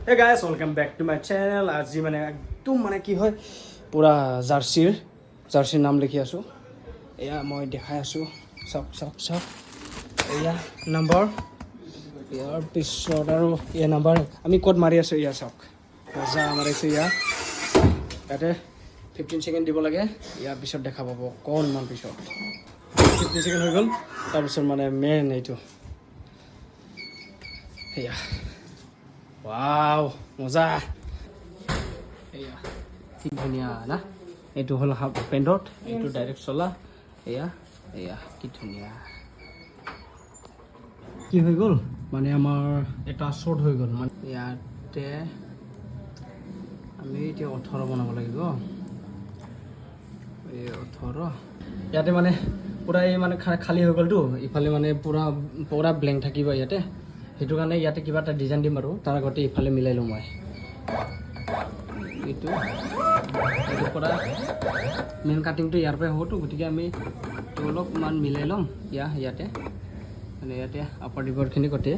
Hey guys, welcome back to my channel. আজি মানে একদম মানে কি হয় পুরা জাৰ্সিৰ নাম লিখি আছো এয়া মই দেখাই আছো চক এয়া নম্বৰ ইয়াৰ পিছত আৰু এয়া নম্বৰ আমি কোড মাৰি আছো ইয়া চক মজা মাৰিছো ইয়া ইয়াতে 15 সেকেন্ড দিব লাগে ইয়াৰ পিছত দেখা পাব কোন মান পিছত 15 সেকেন্ড হৈ গল তাৰ পিছত মানে মেন এইটো এয়া Wow, মজা এয়া কি ধুনীয়া না এইটো হল হাফ পেন্ডট এইটো ডাইৰেক্ট চলা এয়া কি ধুনীয়া কি হৈ গল মানে আমাৰ এটা শৰ্ট হৈ গল মানে ইয়াতে আমি এতিয়া 18 বনাব লাগিব এই 18 ইয়াতে মানে পুৰা এই মানে খালি হৈ গলটো ইফালে মানে পুৰা ব্ল্যাঙ্ক থাকিব ইয়াতে সেইটো কাৰণে ইয়াতে কিবা এটা ডিজাইন দিম আৰু তাৰ আগতে ইফালে মিলাই লম মই এইটো পৰা মেন কাটিংটো ইয়াৰ পৰা হতো গতিকে আমি অলপমান মিলাই লম ইয়াতে মানে ইয়াতে আপাৰ ডিবৰখিনি গতে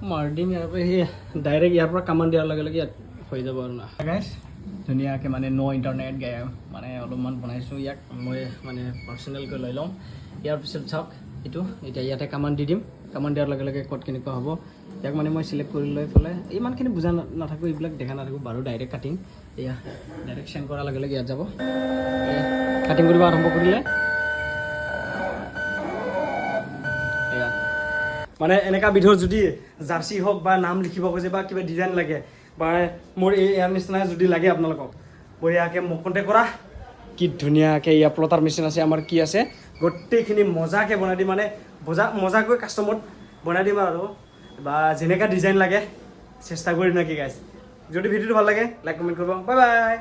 মাৰ দিম ইয়াৰ পৰা ডাইৰেক্ট ইয়াৰ পৰা কামান দিয়াৰ লগে লগে ইয়াত হৈ যাব আৰু না গাইছ ধুনীয়াকৈ মানে নো ইণ্টাৰনেট মানে অলপমান বনাইছোঁ ইয়াক মই মানে পাৰ্চনেলকৈ লৈ ল'ম ইয়াৰ পিছত চাওক এইটো এতিয়া ইয়াতে কামান দি দিম কামান দিয়াৰ লগে লগে ক'ত কেনেকুৱা হ'ব ইয়াক মানে মই সিলেক্ট কৰি লৈ ফেলে ইমানখিনি বুজা নাথাকো এইবিলাক দেখা নাথাকো বাৰু ডাইৰেক্ট কাটিং এয়া ডাইৰেক্ট সেন্ড কৰাৰ লগে লগে ইয়াত যাব কাটিং কৰিব আৰম্ভ কৰিলে এয়া মানে এনেকা ভিডিঅ' যদি জাৰ্চি হওক বা নাম লিখিব খোজে বা কিবা ডিজাইন লাগে বা মোৰ ইয়াৰ নিচিনা যদি লাগে আপোনালোকক বঢ়িয়াকৈ মোক কণ্টেক্ট কৰা কি ধুনীয়াকৈ ইয়াৰ প্লটাৰ মেচিন আছে আমাৰ কি আছে গোটেইখিনি মজাকৈ বনাই দিম মানে মজাকৈ কাষ্টমত বনাই দিম আৰু বা যেনেকা ডিজাইন লাগে চেষ্টা কৰিম নাকি গাইছ যদি ভিডিঅ'টো ভাল লাগে লাইক কমেণ্ট কৰিব বাই বাই